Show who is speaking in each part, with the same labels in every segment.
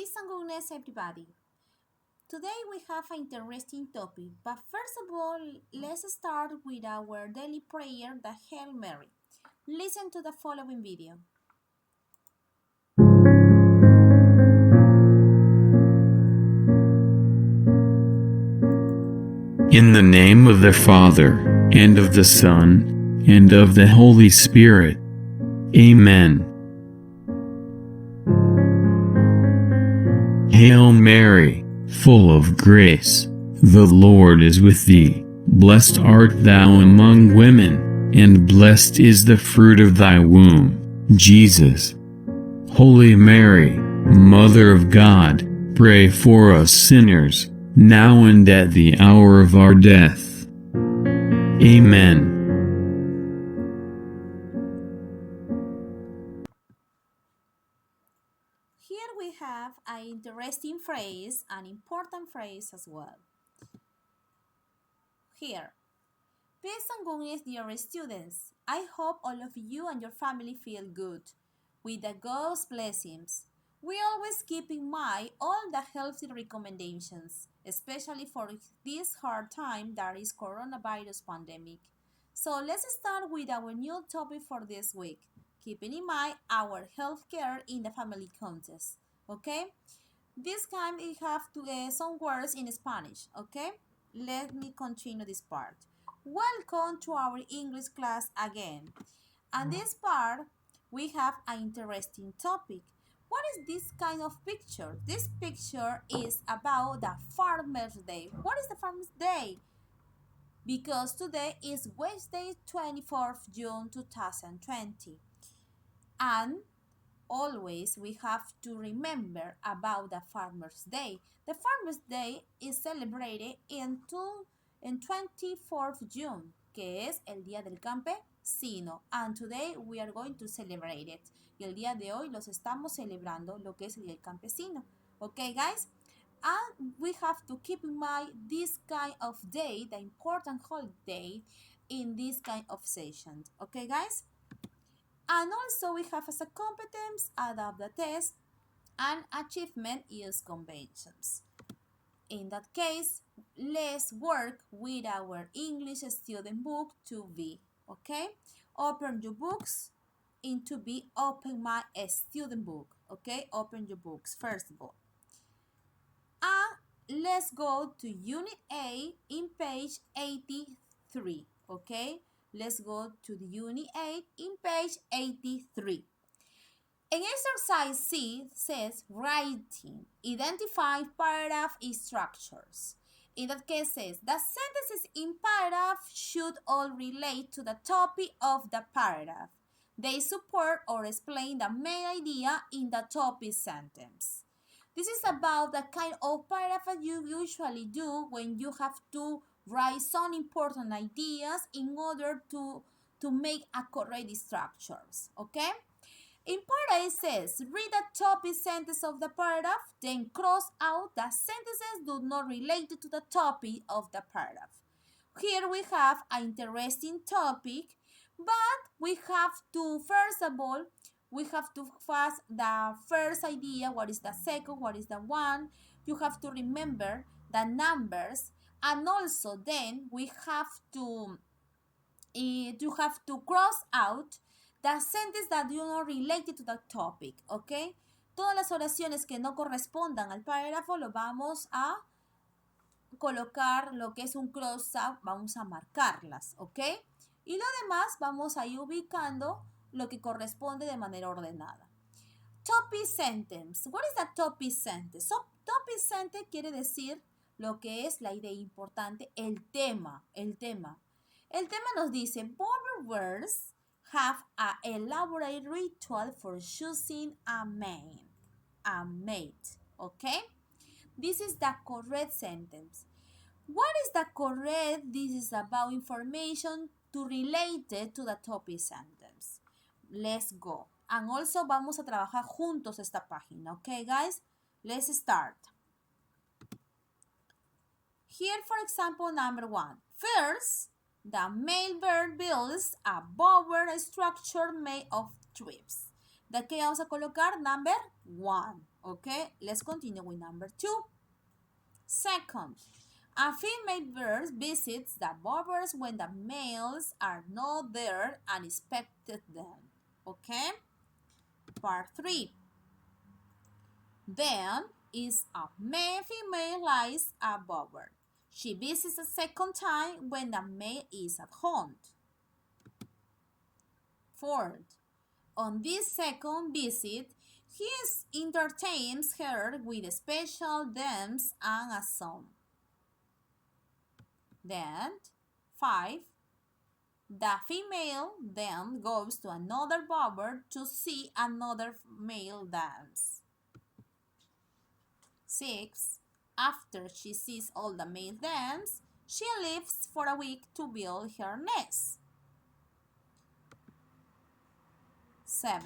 Speaker 1: Peace and goodness, everybody. Today we have an interesting topic, but first of all, let's start with our daily prayer, the Hail Mary. Listen to the following video.
Speaker 2: In the name of the Father, and of the Son, and of the Holy Spirit. Amen. Hail Mary, full of grace, the Lord is with thee. Blessed art thou among women, and blessed is the fruit of thy womb, Jesus. Holy Mary, Mother of God, pray for us sinners, now and at the hour of our death. Amen.
Speaker 1: Here we have an interesting phrase, an important phrase as well. Here, peace and goodness, dear students. I hope all of you and your family feel good with the God's blessings. We always keep in mind all the healthy recommendations, especially for this hard time that is coronavirus pandemic. So let's start with our new topic for this week, keeping in mind our healthcare in the family context. Okay? This time we have some words in Spanish. Okay? Let me continue this part. Welcome to our English class again. And this part, we have an interesting topic. What is this kind of picture? This picture is about the Farmer's Day. What is the Farmer's Day? Because today is Wednesday, 24th June 2020. And always we have to remember about the Farmer's Day. The Farmer's Day is celebrated in 24th June, que es el Día del Campesino. And today we are going to celebrate it. Y el día de hoy los estamos celebrando lo que es el Día del Campesino. Okay, guys? And we have to keep in mind this kind of day, the important holiday in this kind of session. Okay, guys? And also we have as a competence, adapt the test, and achievement use conventions. In that case, let's work with our English student book 2B, okay? Open your books in 2B, open my student book, okay? Open your books first of all. And let's go to Unit A in page 83, okay? Let's go to the Unit 8 in page 83. In exercise C says writing, identify paragraph structures. In that case says the sentences in paragraph should all relate to the topic of the paragraph. They support or explain the main idea in the topic sentence. This is about the kind of paragraph that you usually do when you have to write some important ideas in order to make a correct structures, okay? In part A, it says, read the topic sentence of the paragraph, then cross out the sentences do not relate to the topic of the paragraph. Here we have an interesting topic, but we have to, first of all, we have to fast the first idea, what is the second, what is the one. You have to remember the numbers, and also then we have to, you have to cross out the sentence that do not related to the topic, ¿ok? Todas las oraciones que no correspondan al párrafo lo vamos a colocar lo que es un cross-out, vamos a marcarlas, ¿ok? Y lo demás vamos a ir ubicando lo que corresponde de manera ordenada. Topic sentence. What is the topic sentence? So, topic sentence quiere decir lo que es la idea importante, el tema, el tema. El tema nos dice, borrowers have an elaborate ritual for choosing a mate, okay? This is the correct sentence. What is the correct? This is about information to relate it to the topic sentence. Let's go. And also vamos a trabajar juntos esta página, okay, guys? Let's start. Here, for example, number 1. First, the male bird builds a bower structure made of twigs. De aquí vamos a colocar number 1. Okay, let's continue with number 2. Second, a female bird visits the barbers when the males are not there and inspected them. Okay? Part 3. Then is a male female lies a bobber. She visits a second time when the male is at home. Fourth, on this second visit, he entertains her with special dance and a song. Then, 5. The female then goes to another barber to see another male dance. 6. After she sees all the male dance, she leaves for a week to build her nest. 7.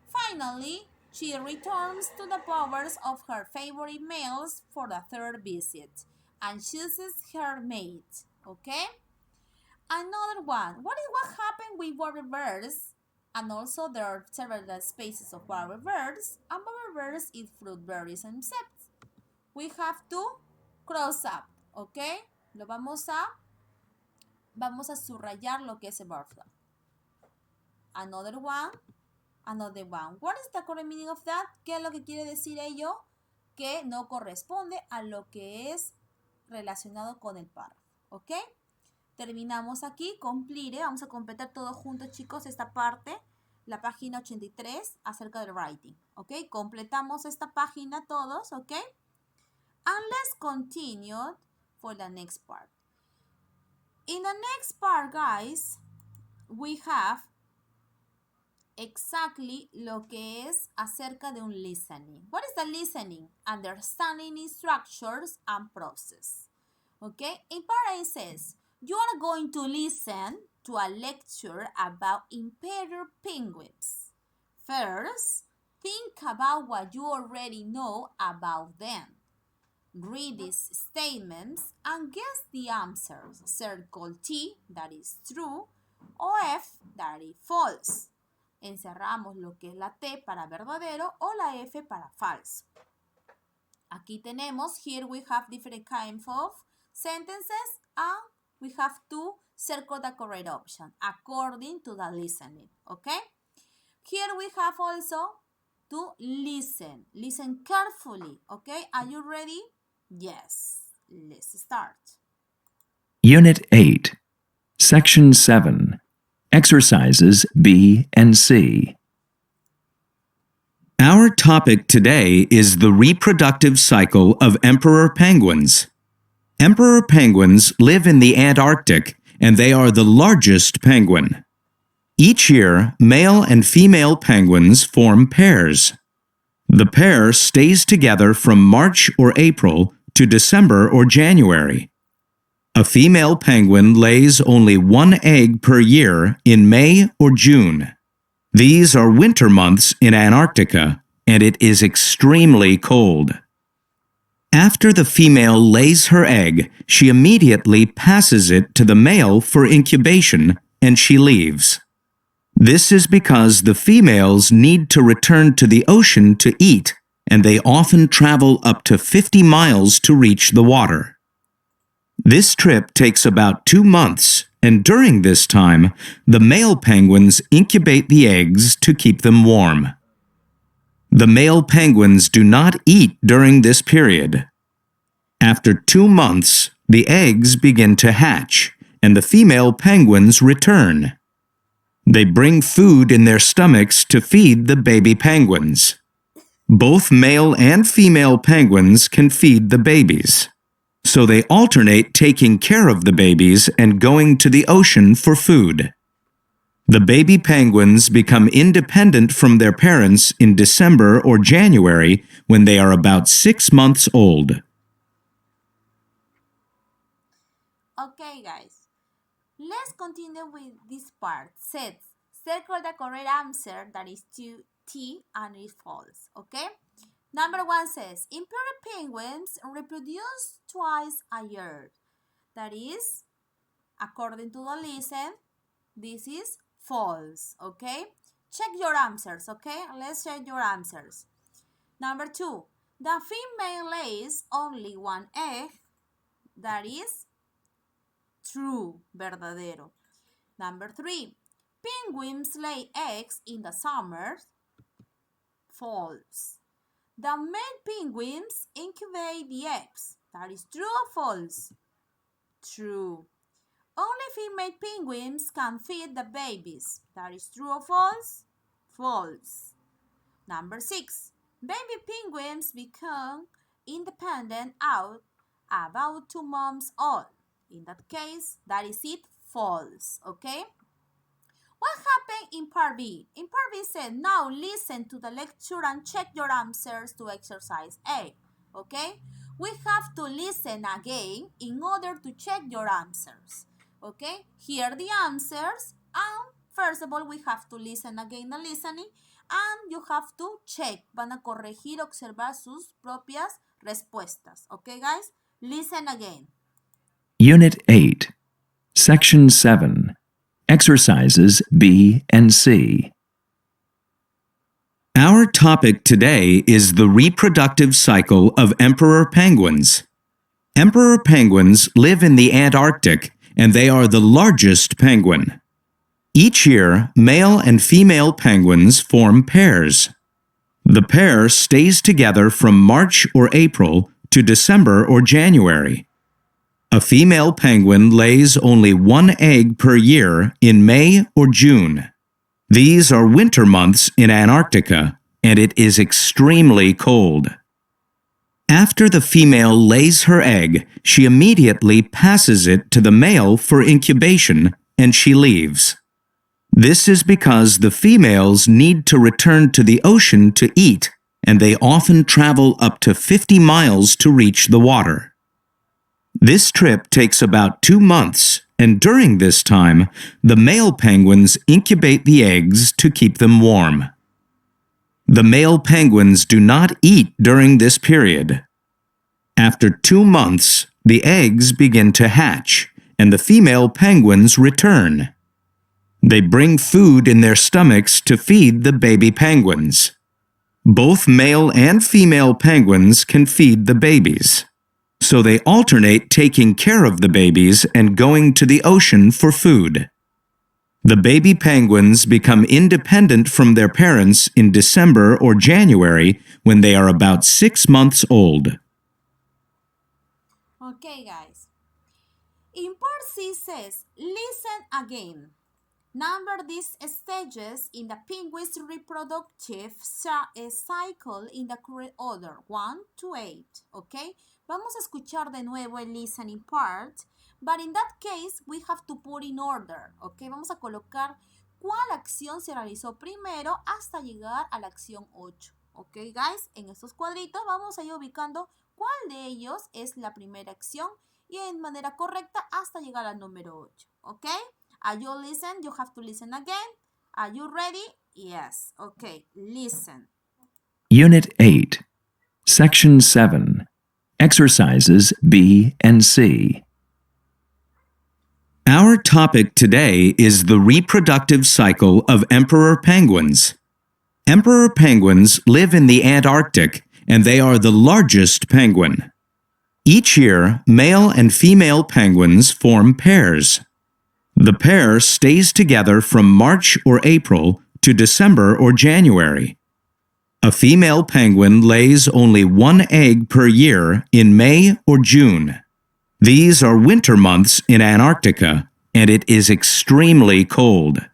Speaker 1: Finally, she returns to the barbers of her favorite males for the third visit and chooses her mate. Okay? Another one. What happened with barber birds? And also there are several species of barber birds. And barber birds eat fruit, berries, and insects. We have to cross up. Okay? Vamos a subrayar lo que es el verb. Another one. Another one. What is the correct meaning of that? ¿Qué es lo que quiere decir ello? Que no corresponde a lo que es relacionado con el párrafo. ¿Ok? Terminamos aquí. Complete. Vamos a completar todos juntos, chicos, esta parte. La página 83 acerca del writing. ¿Ok? Completamos esta página todos. ¿Ok? And let's continue for the next part. In the next part, guys, we have exactly lo que es acerca de un listening. What is the listening? Understanding structures and process. Okay? In part A says, you are going to listen to a lecture about emperor penguins. First, think about what you already know about them. Read these statements and guess the answers. Circle T, that is true, o F, that is false. Encerramos lo que es la T para verdadero o la F para falso. Aquí tenemos, here we have different kinds of sentences and we have to circle the correct option according to the listening, okay? Here we have also to listen. Listen carefully, okay? Are you ready? Yes. Let's start.
Speaker 3: Unit 8, Section 7, Exercises B and C. Our topic today is the reproductive cycle of emperor penguins. Emperor penguins live in the Antarctic, and they are the largest penguin. Each year, male and female penguins form pairs. The pair stays together from March or April to December or January. A female penguin lays only one egg per year in May or June. These are winter months in Antarctica, and it is extremely cold. After the female lays her egg, she immediately passes it to the male for incubation, and she leaves. This is because the females need to return to the ocean to eat, and they often travel up to 50 miles to reach the water. This trip takes about 2 months, and during this time, the male penguins incubate the eggs to keep them warm. The male penguins do not eat during this period. After 2 months, the eggs begin to hatch, and the female penguins return. They bring food in their stomachs to feed the baby penguins. Both male and female penguins can feed the babies, so they alternate taking care of the babies and going to the ocean for food. The baby penguins become independent from their parents in December or January when they are about 6 months old.
Speaker 1: Okay, guys. Let's continue with this part. Sets. Circle the correct answer, that is T and is false. Okay? Number 1 says, emperor penguins reproduce twice a year. That is, according to the listen, this is false. Okay? Check your answers, okay? Let's check your answers. Number 2, the female lays only one egg. That is true, verdadero. Number 3, penguins lay eggs in the summer. False. The male penguins incubate the eggs. That is true or false? True. Only female penguins can feed the babies. That is true or false? False. Number 6, baby penguins become independent out about 2 months old. In that case, that is it, false, okay? What happened in part B? In part B said, now listen to the lecture and check your answers to exercise A, okay? We have to listen again in order to check your answers, okay? Hear the answers, and first of all, we have to listen again the listening, and you have to check. Van a corregir, observar sus propias respuestas, okay, guys? Listen again.
Speaker 3: Unit 8, Section 7, Exercises B and C. Our topic today is the reproductive cycle of emperor penguins. Emperor penguins live in the Antarctic, and they are the largest penguin. Each year, male and female penguins form pairs. The pair stays together from March or April to December or January. A female penguin lays only one egg per year in May or June. These are winter months in Antarctica, and it is extremely cold. After the female lays her egg, she immediately passes it to the male for incubation, and she leaves. This is because the females need to return to the ocean to eat, and they often travel up to 50 miles to reach the water. This trip takes about 2 months, and during this time, the male penguins incubate the eggs to keep them warm. The male penguins do not eat during this period. After 2 months, the eggs begin to hatch, and the female penguins return. They bring food in their stomachs to feed the baby penguins. Both male and female penguins can feed the babies, so they alternate taking care of the babies and going to the ocean for food. The baby penguins become independent from their parents in December or January when they are about 6 months old.
Speaker 1: Okay, guys. In part C says, listen again. Number these stages in the penguin's reproductive cycle in the correct order, 1 to 8, okay? Vamos a escuchar de nuevo el listening part, but in that case, we have to put in order, okay? Vamos a colocar cuál acción se realizó primero hasta llegar a la acción 8, okay, guys? En estos cuadritos vamos a ir ubicando cuál de ellos es la primera acción y en manera correcta hasta llegar al número 8, okay? Are you listen? You have to listen again. Are you ready? Yes. Okay, listen.
Speaker 3: Unit 8, Section 7, Exercises B and C. Our topic today is the reproductive cycle of emperor penguins. Emperor penguins live in the Antarctic, and they are the largest penguin. Each year, male and female penguins form pairs. The pair stays together from March or April to December or January. A female penguin lays only one egg per year in May or June. These are winter months in Antarctica, and it is extremely cold.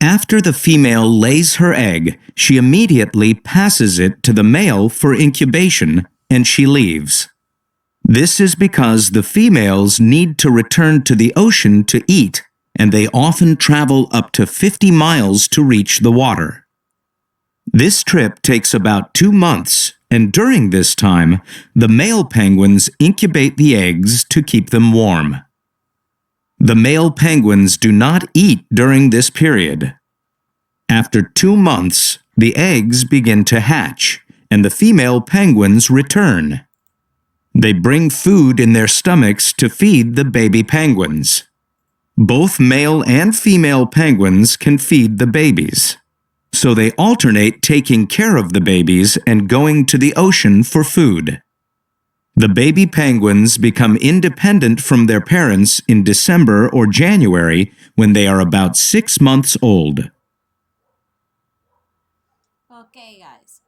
Speaker 3: After the female lays her egg, she immediately passes it to the male for incubation, and she leaves. This is because the females need to return to the ocean to eat, and they often travel up to 50 miles to reach the water. This trip takes about 2 months, and during this time, the male penguins incubate the eggs to keep them warm. The male penguins do not eat during this period. After 2 months, the eggs begin to hatch, and the female penguins return. They bring food in their stomachs to feed the baby penguins. Both male and female penguins can feed the babies. So they alternate taking care of the babies and going to the ocean for food. The baby penguins become independent from their parents in December or January when they are about 6 months old.
Speaker 1: Okay, guys.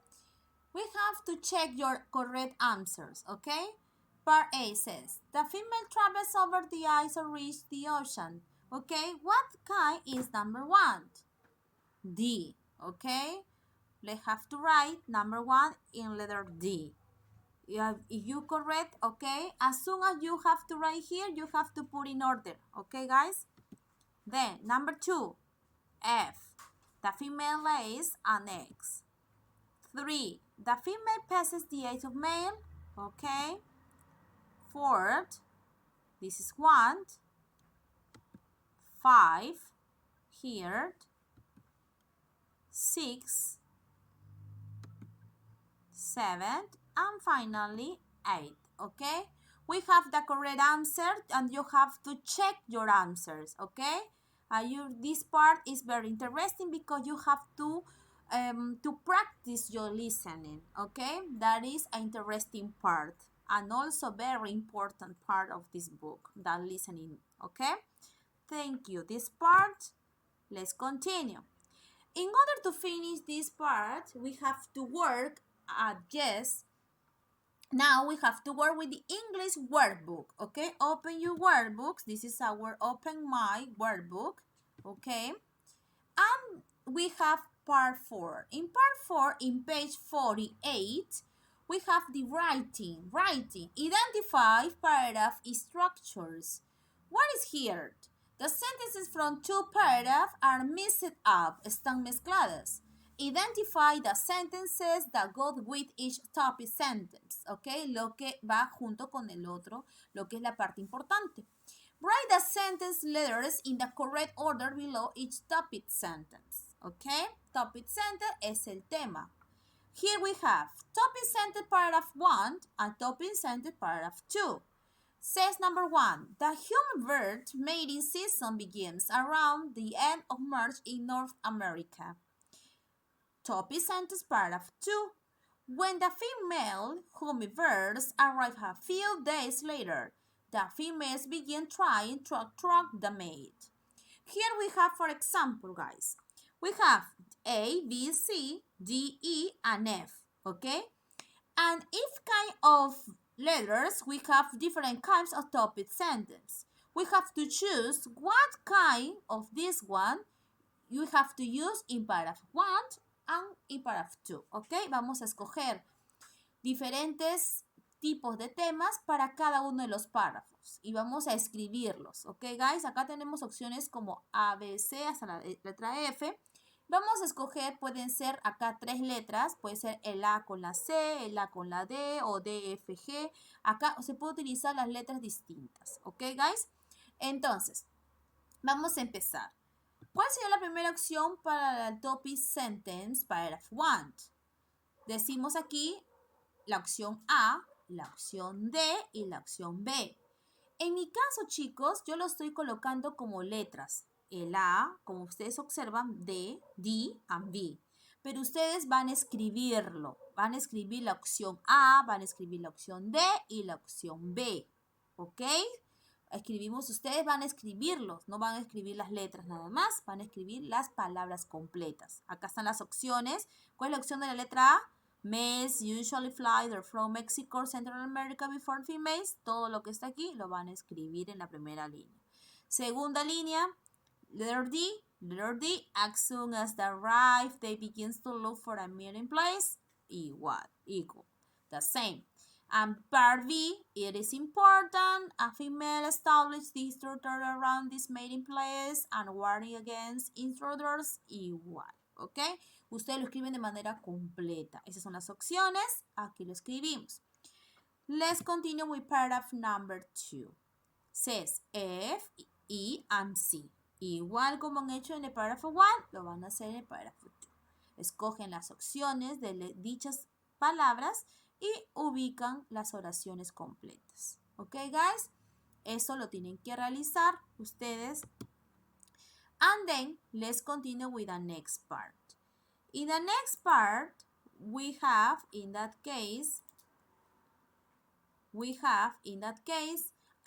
Speaker 1: We have to check your correct answers, okay? Part A says, the female travels over the ice or reach the ocean. Okay, what kind is number 1? D, okay? They have to write number 1 in letter D. If you correct, okay, as soon as you have to write here, you have to put in order, okay, guys? Then, number 2, F, the female lays an egg. 3, the female passes the age of male, okay? 4, this is 1, 5, here, 6, 7, and finally 8, okay? We have the correct answer and you have to check your answers, okay? This part is very interesting because you have to practice your listening, okay? That is an interesting part and also very important part of this book, the listening, okay? Thank you. This part, let's continue. In order to finish this part, we have to work at yes. Now we have to work with the English workbook, okay? Open your workbooks. This is our Open My workbook, okay? And we have part 4. In part 4, in page 48, we have the writing. Identify paragraph structures. What is here? The sentences from 2 paragraphs are mixed up, están mezcladas. Identify the sentences that go with each topic sentence, ¿ok? Lo que va junto con el otro, lo que es la parte importante. Write the sentence letters in the correct order below each topic sentence, ¿ok? Topic sentence es el tema. Here we have topic sentence paragraph 1 and topic sentence paragraph 2. Says number 1, the hummingbird mating season begins around the end of March in North America. Topic sentence paragraph 2. When the female hummingbirds arrive a few days later, the females begin trying to attract the mate. Here we have, for example, guys, we have A, B, C, D, E, and F, okay? And each kind of letters, we have different kinds of topic sentence. We have to choose what kind of this one you have to use in paragraph 1 and in paragraph 2, ¿ok? Vamos a escoger diferentes tipos de temas para cada uno de los párrafos y vamos a escribirlos, ¿ok, guys? Acá tenemos opciones como A, B, C hasta la letra F. Vamos a escoger, pueden ser acá 3 letras, puede ser el A con la C, el A con la D o D, F, G. Acá se puede utilizar las letras distintas, ¿ok, guys? Entonces, vamos a empezar. ¿Cuál sería la primera opción para el topic sentence paragraph 1? Decimos aquí la opción A, la opción D y la opción B. En mi caso, chicos, yo lo estoy colocando como letras. El A, como ustedes observan, D, D, and B. Pero ustedes van a escribirlo. Van a escribir la opción A, van a escribir la opción D y la opción B. ¿Ok? Ustedes van a escribirlos. No van a escribir las letras nada más. Van a escribir las palabras completas. Acá están las opciones. ¿Cuál es la opción de la letra A? Males usually fly there from Mexico or Central America before females. Todo lo que está aquí lo van a escribir en la primera línea. Segunda línea. Letter D, as soon as they arrive, they begin to look for a meeting place. Equal. The same. And part B, it is important. A female established the structure around this meeting place and warning against intruders. Igual. ¿Ok? Ustedes lo escriben de manera completa. Esas son las opciones. Aquí lo escribimos. Let's continue with paragraph number 2. Says F, E, and C. Igual como han hecho en el párrafo 1, lo van a hacer en el párrafo 2. Escogen las opciones de dichas palabras y ubican las oraciones completas. ¿Ok, guys? Eso lo tienen que realizar ustedes. And then let's continue with the next part. In the next part, we have in that case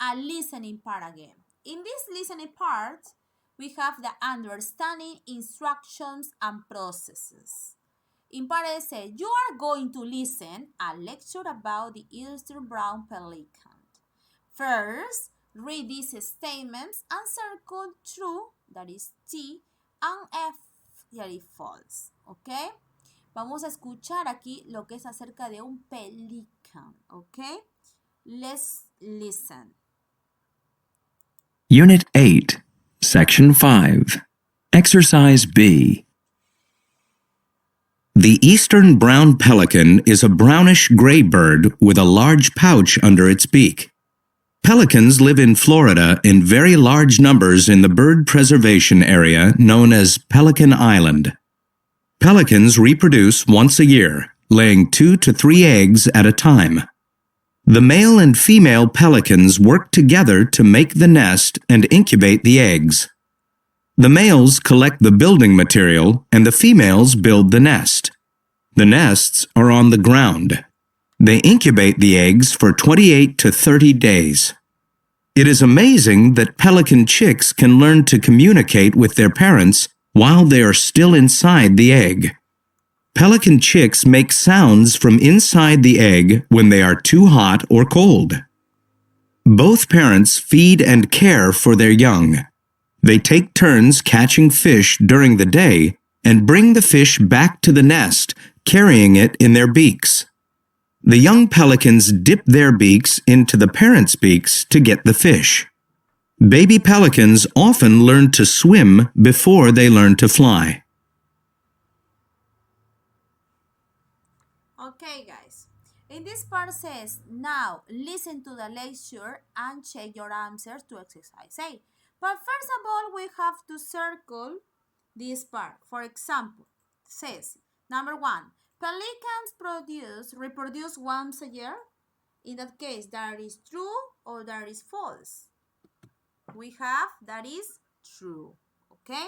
Speaker 1: a listening part again. In this listening part, we have the understanding, instructions, and processes. In part A says, you are going to listen a lecture about the eastern brown pelican. First, read these statements and circle true, that is T, and F, that is false. ¿Ok? Vamos a escuchar aquí lo que es acerca de un pelican. ¿Ok? Let's listen.
Speaker 3: Unit 8, Section 5. Exercise B. The eastern brown pelican is a brownish-gray bird with a large pouch under its beak. Pelicans live in Florida in very large numbers in the bird preservation area known as Pelican Island. Pelicans reproduce once a year, laying 2 to 3 eggs at a time. The male and female pelicans work together to make the nest and incubate the eggs. The males collect the building material and the females build the nest. The nests are on the ground. They incubate the eggs for 28 to 30 days. It is amazing that pelican chicks can learn to communicate with their parents while they are still inside the egg. Pelican chicks make sounds from inside the egg when they are too hot or cold. Both parents feed and care for their young. They take turns catching fish during the day and bring the fish back to the nest, carrying it in their beaks. The young pelicans dip their beaks into the parents' beaks to get the fish. Baby pelicans often learn to swim before they learn to fly.
Speaker 1: Okay, guys. In this part says, now listen to the lecture and check your answers to exercise A. But first of all, we have to circle this part. For example, says, number 1, pelicans reproduce once a year. In that case, that is true or that is false. We have that is true. Okay?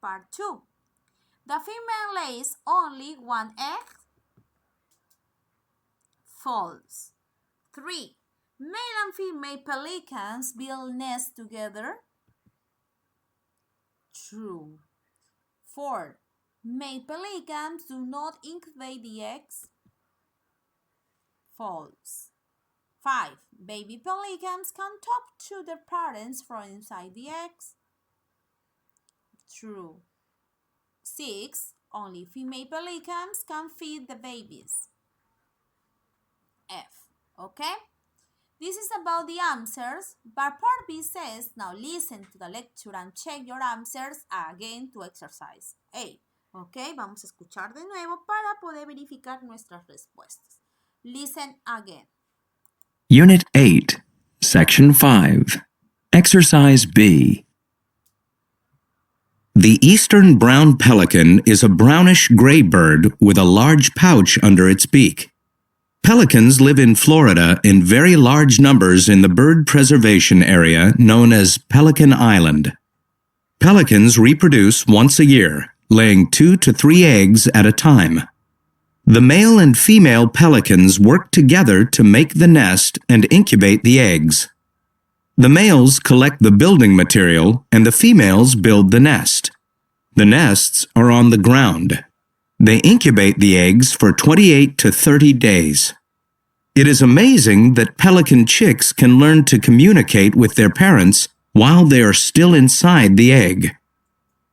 Speaker 1: Part 2. The female lays only 1 egg. False. 3. Male and female pelicans build nests together. True. 4. Male pelicans do not incubate the eggs. False. 5. Baby pelicans can talk to their parents from inside the eggs. True. 6. Only female pelicans can feed the babies. F. Okay? This is about the answers, but part B says, now listen to the lecture and check your answers again to exercise A. Ok, vamos a escuchar de nuevo para poder verificar nuestras respuestas. Listen again.
Speaker 3: Unit 8, Section 5. Exercise B. The eastern brown pelican is a brownish-gray bird with a large pouch under its beak. Pelicans live in Florida in very large numbers in the bird preservation area known as Pelican Island. Pelicans reproduce once a year, laying 2 to 3 eggs at a time. The male and female pelicans work together to make the nest and incubate the eggs. The males collect the building material and the females build the nest. The nests are on the ground. They incubate the eggs for 28 to 30 days. It is amazing that pelican chicks can learn to communicate with their parents while they are still inside the egg.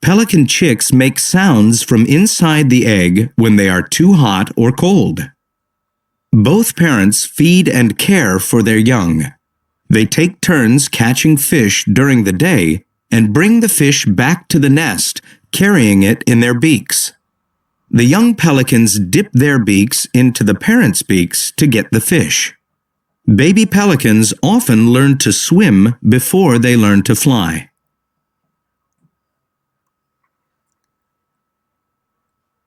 Speaker 3: Pelican chicks make sounds from inside the egg when they are too hot or cold. Both parents feed and care for their young. They take turns catching fish during the day and bring the fish back to the nest, carrying it in their beaks. The young pelicans dip their beaks into the parents' beaks to get the fish. Baby pelicans often learn to swim before they learn to fly.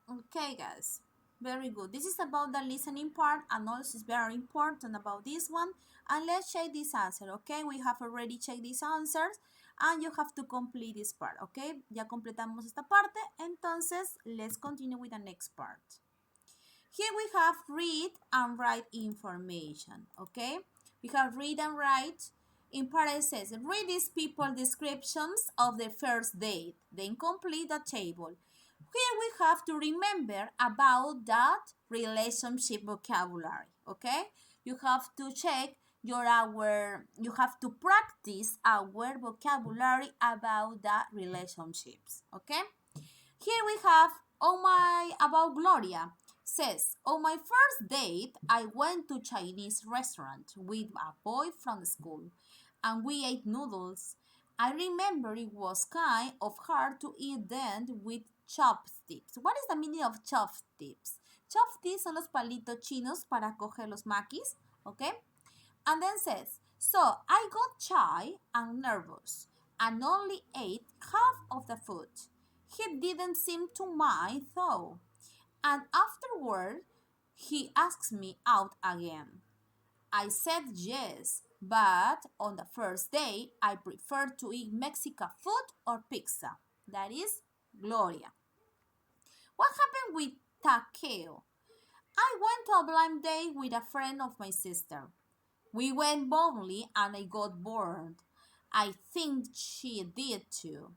Speaker 1: Okay, guys, very Very good. This is about the listening part, and also it's very important about this one. And let's check this answer, okay? We have already checked these answers, and you have to complete this part, okay? Ya completamos esta parte, entonces let's continue with the next part. Here we have read and write information, okay? We have read and write. In part it says, read these people descriptions of the first date, then complete the table. Here we have to remember about that relationship vocabulary, okay? You have to check you have to practice our vocabulary about the relationships, okay? Here we have about Gloria. Says, on my first date, I went to Chinese restaurant with a boy from school and we ate noodles. I remember it was kind of hard to eat them with chopsticks. What is the meaning of chopsticks? Chopsticks son los palitos chinos para coger los maquis, okay? And then says, so I got shy and nervous and only ate half of the food. He didn't seem to mind though. And afterward, he asked me out again. I said yes, but on the first day, I preferred to eat Mexican food or pizza. That is Gloria. What happened with Takeo? I went to a blind date with a friend of my sister. We went boldly and I got bored. I think she did too.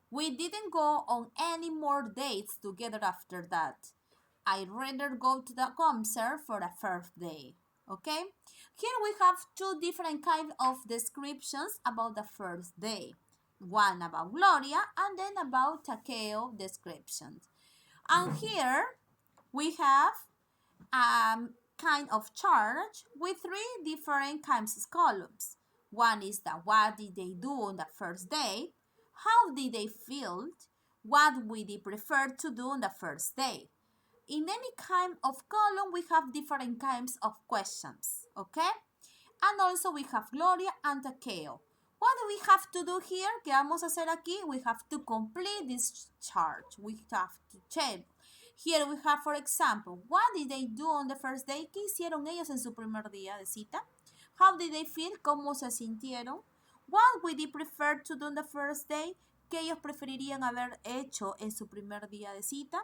Speaker 1: We didn't go on any more dates together after that. I'd rather go to the concert for the first day, okay? Here we have two different kinds of descriptions about the first day. One about Gloria and then about Takeo descriptions. And here we have kind of chart with three different kinds of columns. One is the what did they do on the first day? How did they feel? What would they prefer to do on the first day? In any kind of column, we have different kinds of questions, okay? And also we have Gloria and Takeo. What do we have to do here? ¿Qué vamos a hacer aquí? We have to complete this chart. We have to check. Here we have, for example, what did they do on the first day? ¿Qué hicieron ellos en su primer día de cita? How did they feel? ¿Cómo se sintieron? What would they prefer to do on the first day? ¿Qué ellos preferirían haber hecho en su primer día de cita?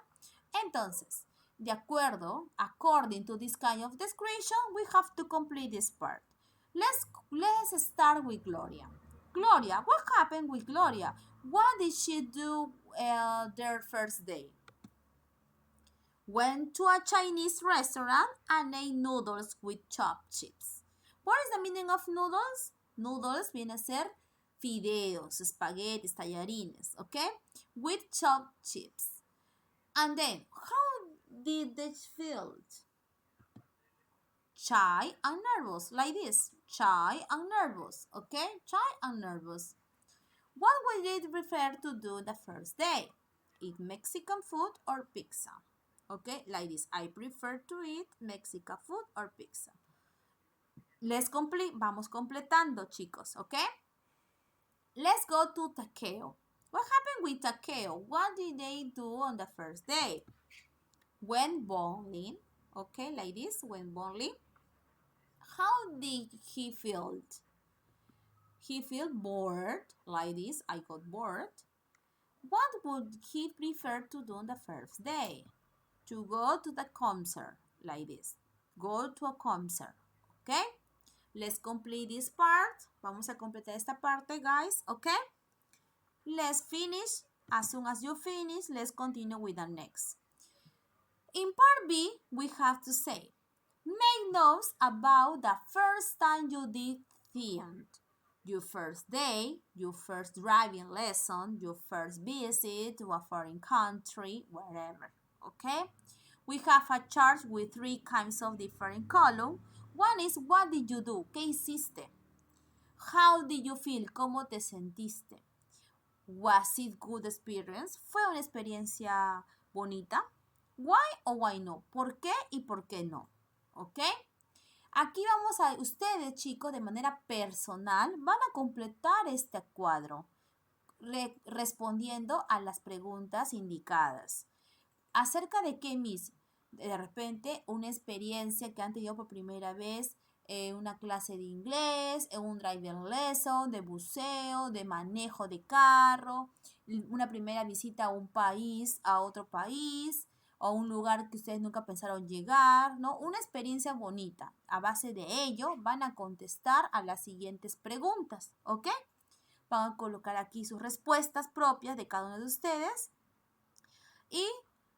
Speaker 1: Entonces, de acuerdo, according to this kind of description, we have to complete this part. Let's start with Gloria. Gloria, what happened with Gloria? What did she do their first day? Went to a Chinese restaurant and ate noodles with chopped chips. What is the meaning of noodles? Noodles viene a ser fideos, espaguetis, tallarines, okay? With chopped chips. And then, how did they feel? Shy and nervous, like this. Shy and nervous, okay? Shy and nervous. What would they prefer to do the first day? Eat Mexican food or pizza? Okay, like this. I prefer to eat Mexican food or pizza. Let's complete. Vamos completando, chicos, okay? Let's go to Takeo. What happened with Takeo? What did they do on the first day? Went bowling, okay, like this, went bowling. How did he feel? He felt bored, like this, I got bored. What would he prefer to do on the first day? To go to the concert, like this. Go to a concert, okay? Let's complete this part. Vamos a completar esta parte, guys, okay? Let's finish. As soon as you finish, let's continue with the next. In part B, we have to say, make notes about the first time you did theater. Your first day, your first driving lesson, your first visit to a foreign country, wherever, okay? We have a chart with three kinds of different columns. One is, what did you do? ¿Qué hiciste? How did you feel? ¿Cómo te sentiste? Was it good experience? ¿Fue una experiencia bonita? Why o why no? ¿Por qué y por qué no? ¿Ok? Aquí vamos a, ustedes chicos, de manera personal, van a completar este cuadro respondiendo a las preguntas indicadas. ¿Acerca de qué, Miss? de repente una experiencia que han tenido por primera vez, una clase de inglés, un driving lesson, de buceo, de manejo de carro, una primera visita a un país, a otro país, o un lugar que ustedes nunca pensaron llegar, ¿no? Una experiencia bonita. A base de ello van a contestar a las siguientes preguntas, ¿ok? Van a colocar aquí sus respuestas propias de cada uno de ustedes y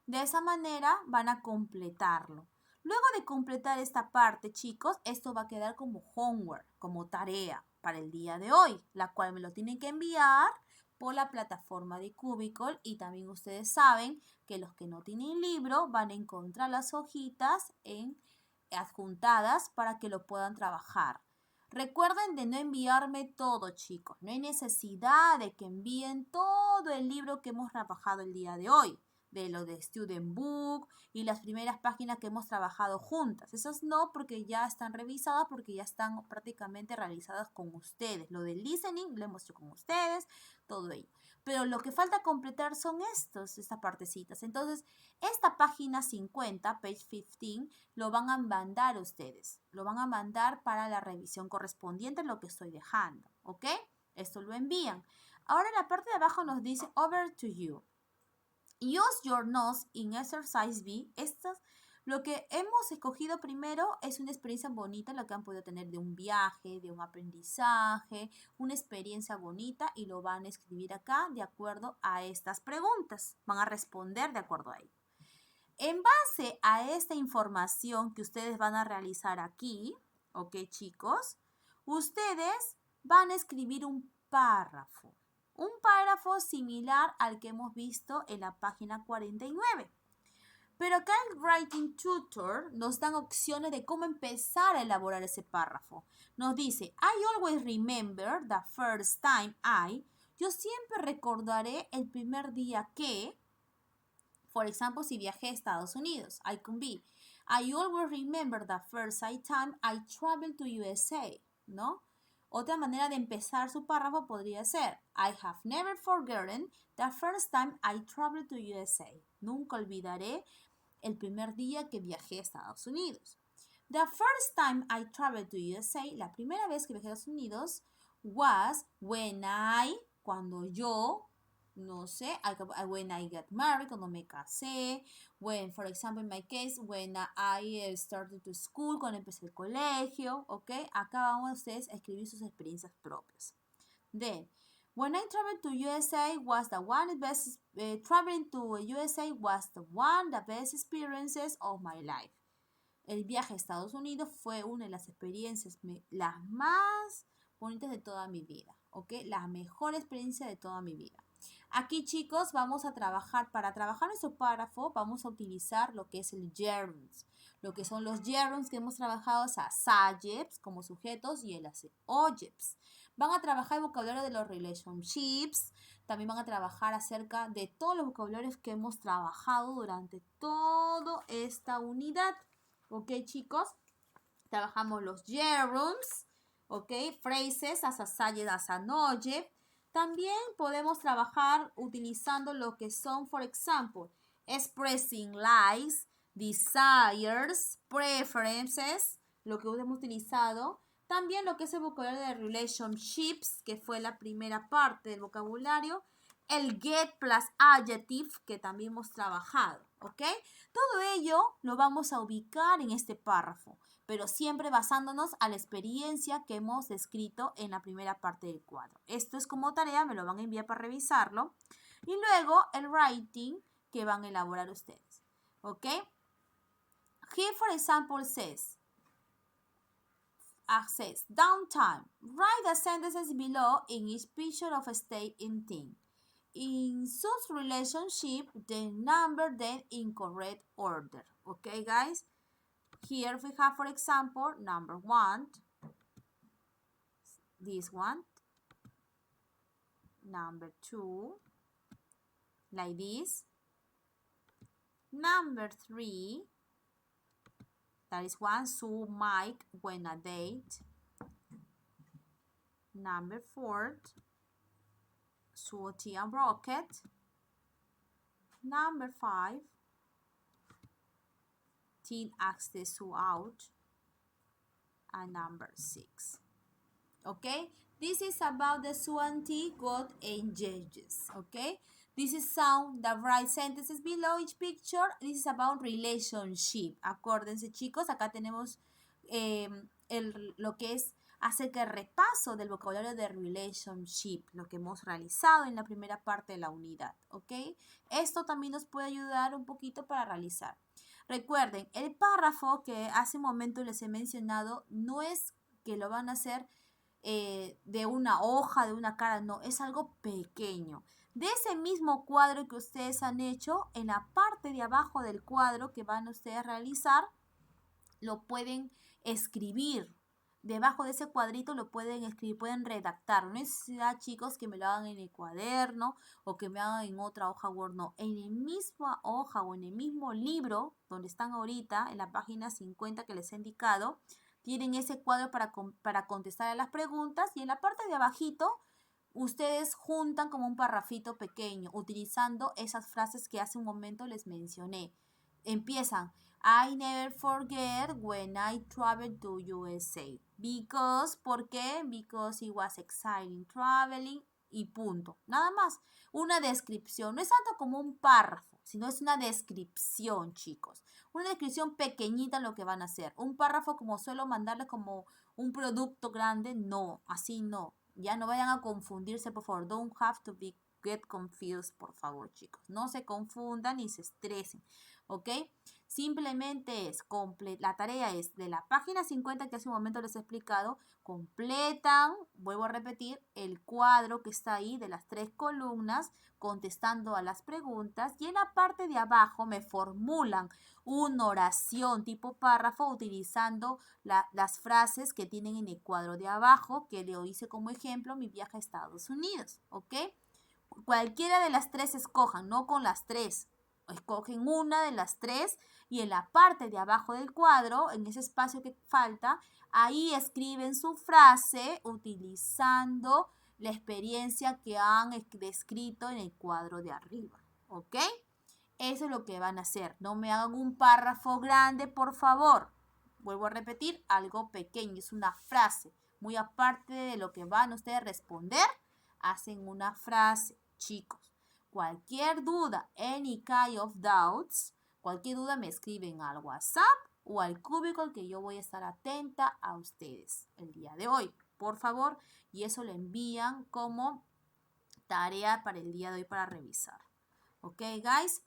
Speaker 1: de esa manera van a completarlo. Luego de completar esta parte, chicos, esto va a quedar como homework, como tarea para el día de hoy, la cual me lo tienen que enviar por la plataforma de Cubicle, y también ustedes saben que los que no tienen libro van a encontrar las hojitas adjuntadas para que lo puedan trabajar. Recuerden de no enviarme todo, chicos. No hay necesidad de que envíen todo el libro que hemos trabajado el día de hoy, de lo de Student Book y las primeras páginas que hemos trabajado juntas. Esas no, porque ya están revisadas, porque ya están prácticamente realizadas con ustedes. Lo del listening lo hemos hecho con ustedes, todo ello. Pero lo que falta completar son estas partecitas. Entonces, esta página 50, page 15, lo van a mandar ustedes. Lo van a mandar para la revisión correspondiente a lo que estoy dejando, ¿ok? Esto lo envían. Ahora en la parte de abajo nos dice over to you. Use your notes in exercise B. Lo que hemos escogido primero es una experiencia bonita, lo que han podido tener de un viaje, de un aprendizaje, una experiencia bonita, y lo van a escribir acá de acuerdo a estas preguntas. Van a responder de acuerdo a ello. En base a esta información que ustedes van a realizar aquí, ¿ok, chicos? Ustedes van a escribir un párrafo similar al que hemos visto en la página 49. Pero acá el Writing Tutor nos dan opciones de cómo empezar a elaborar ese párrafo. Nos dice, I always remember the first time yo siempre recordaré el primer día que, por ejemplo, si viajé a Estados Unidos, I can be, I always remember the first time I traveled to USA, ¿no? Otra manera de empezar su párrafo podría ser, I have never forgotten the first time I traveled to USA. Nunca olvidaré el primer día que viajé a Estados Unidos. The first time I traveled to USA, la primera vez que viajé a Estados Unidos, was cuando yo, no sé, when I got married, cuando me casé, when, for example, in my case, when I started to school, cuando empecé el colegio, ¿ok? Acá vamos ustedes a escribir sus experiencias propias. Then, when I traveled to USA was the one best, traveling to USA was the best experiences of my life. El viaje a Estados Unidos fue una de las experiencias las más bonitas de toda mi vida, ¿ok? La mejor experiencia de toda mi vida. Aquí, chicos, vamos a trabajar, para trabajar nuestro párrafo, vamos a utilizar lo que es el gerunds. Lo que son los gerunds que hemos trabajado es a subjects como sujetos y el objects. Van a trabajar el vocabulario de los relationships. También van a trabajar acerca de todos los vocabularios que hemos trabajado durante toda esta unidad. ¿Ok, chicos? Trabajamos los gerunds, ¿ok? Phrases as a subject, as an object. También podemos trabajar utilizando lo que son, for example, expressing likes, desires, preferences, lo que hemos utilizado. También lo que es el vocabulario de relationships, que fue la primera parte del vocabulario. El get plus adjective, que también hemos trabajado, ¿ok? Todo ello lo vamos a ubicar en este párrafo, pero siempre basándonos a la experiencia que hemos descrito en la primera parte del cuadro. Esto es como tarea, me lo van a enviar para revisarlo. Y luego el writing que van a elaborar ustedes, ¿ok? Here, for example, says, downtime. Write the sentences below in each picture of a state in thing. In such relationship, the number them in correct order. Okay, guys? Here we have, for example, number 1. This one. Number 2. Like this. Number 3. That is one. Sue Mike went a date. Number 4. Swati and Rocket. Number 5. 15 acts the Sioux out. And number 6. Okay, this is about the Suanti, God, and Judges. Okay, this is sound the right sentences below each picture. This is about relationship. Acuérdense, chicos, acá tenemos lo que es acerca del repaso del vocabulario de relationship, lo que hemos realizado en la primera parte de la unidad. Ok, esto también nos puede ayudar un poquito para realizar. Recuerden, el párrafo que hace un momento les he mencionado no es que lo van a hacer de una hoja, de una cara, no, es algo pequeño. De ese mismo cuadro que ustedes han hecho, en la parte de abajo del cuadro que van a ustedes a realizar, lo pueden escribir. Debajo de ese cuadrito lo pueden escribir, pueden redactar. No es necesidad, chicos, que me lo hagan en el cuaderno o que me hagan en otra hoja Word, no. En la misma hoja o en el mismo libro donde están ahorita, en la página 50 que les he indicado, tienen ese cuadro para contestar a las preguntas y en la parte de abajito ustedes juntan como un parrafito pequeño utilizando esas frases que hace un momento les mencioné. Empiezan, I never forget when I traveled to USA. Because, ¿por qué? Because it was exciting traveling y punto. Nada más. Una descripción. No es tanto como un párrafo, sino es una descripción, chicos. Una descripción pequeñita lo que van a hacer. Un párrafo como suelo mandarles como un producto grande, no, así no. Ya no vayan a confundirse, por favor. Don't have to get confused, por favor, chicos. No se confundan ni se estresen, ¿ok? Simplemente es, la tarea es de la página 50 que hace un momento les he explicado, completan, vuelvo a repetir, el cuadro que está ahí de las 3 columnas, contestando a las preguntas y en la parte de abajo me formulan una oración tipo párrafo utilizando las frases que tienen en el cuadro de abajo, que le hice como ejemplo mi viaje a Estados Unidos, ¿ok? Cualquiera de las 3 escojan, no con las 3. Escogen una de las 3 y en la parte de abajo del cuadro, en ese espacio que falta, ahí escriben su frase utilizando la experiencia que han descrito en el cuadro de arriba, ¿ok? Eso es lo que van a hacer. No me hagan un párrafo grande, por favor. Vuelvo a repetir, algo pequeño, es una frase. Muy aparte de lo que van ustedes a responder, hacen una frase, chicos. Cualquier duda, any kind of doubts, cualquier duda me escriben al WhatsApp o al Cubicle que yo voy a estar atenta a ustedes el día de hoy, por favor. Y eso lo envían como tarea para el día de hoy para revisar. Ok, guys?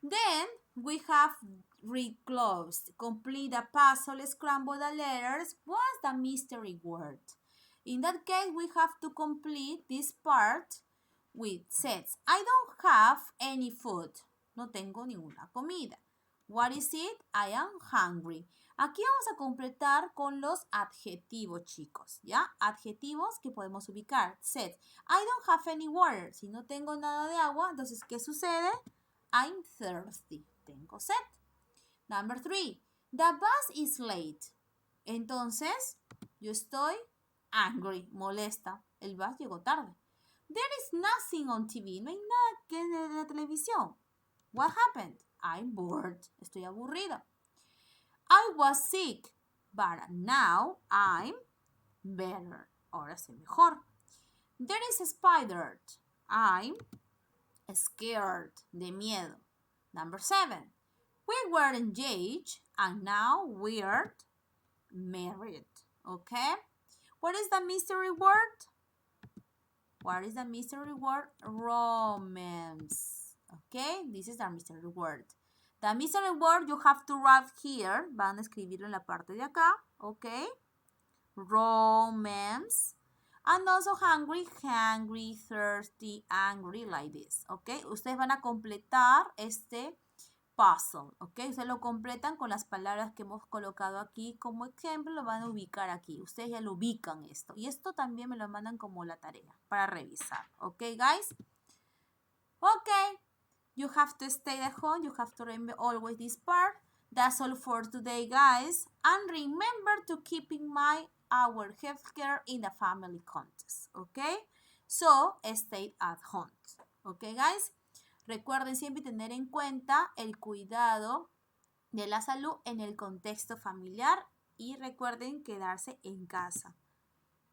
Speaker 1: Then we have read closed. Complete the puzzle, scramble the letters. What's the mystery word? In that case, we have to complete this part with says, I don't have any food. No tengo ninguna comida. What is it? I am hungry. Aquí vamos a completar con los adjetivos, chicos, ¿ya? Adjetivos que podemos ubicar. Said, I don't have any water. Si no tengo nada de agua, entonces, ¿qué sucede? I'm thirsty. Tengo sed. Number 3. The bus is late. Entonces, yo estoy angry, molesta. El bus llegó tarde. There is nothing on TV. No hay nada que en la televisión. What happened? I'm bored. Estoy aburrida. I was sick, but now I'm better. Ahora estoy mejor. There is a spider. I'm scared. De miedo. Number 7. We were engaged and now we're married. Okay? What is the mystery word? What is the mystery word? Romance. Okay? This is the mystery word. The mystery word you have to write here. Van a escribirlo en la parte de acá. Okay? Romance. And also hungry, thirsty, angry, like this. Okay? Ustedes van a completar este puzzle. Okay? Ustedes lo completan con las palabras que hemos colocado aquí como ejemplo. Lo van a ubicar aquí. Ustedes ya lo ubican esto. Y esto también me lo mandan como la tarea para revisar. Okay, guys? Okay. You have to stay at home. You have to remember always this part. That's all for today, guys. And remember to keep in mind our healthcare in the family contest. Okay? So, stay at home. Okay, guys? Recuerden siempre tener en cuenta el cuidado de la salud en el contexto familiar y recuerden quedarse en casa.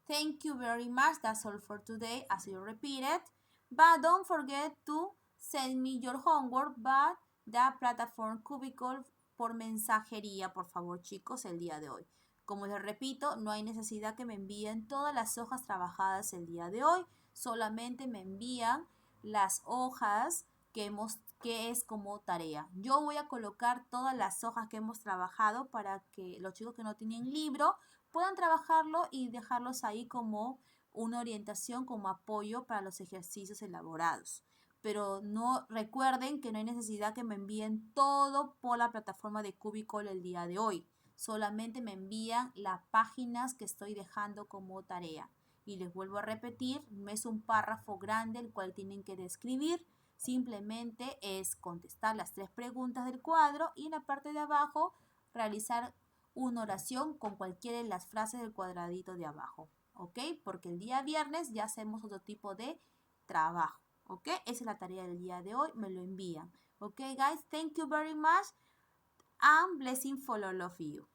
Speaker 1: Thank you very much. That's all for today, as you repeated. But don't forget to send me your homework, but the platform Cubicle por mensajería, por favor, chicos, el día de hoy. Como les repito, no hay necesidad que me envíen todas las hojas trabajadas el día de hoy, solamente me envían las hojas que es como tarea. Yo voy a colocar todas las hojas que hemos trabajado para que los chicos que no tienen libro puedan trabajarlo y dejarlos ahí como una orientación, como apoyo para los ejercicios elaborados. Pero no recuerden que no hay necesidad que me envíen todo por la plataforma de Cubicle el día de hoy. Solamente me envían las páginas que estoy dejando como tarea. Y les vuelvo a repetir, no es un párrafo grande el cual tienen que describir. Simplemente es contestar las 3 preguntas del cuadro y en la parte de abajo realizar una oración con cualquiera de las frases del cuadradito de abajo, ¿ok? Porque el día viernes ya hacemos otro tipo de trabajo, ¿ok? Esa es la tarea del día de hoy, me lo envían, ¿ok, guys? Thank you very much and blessing for all of you.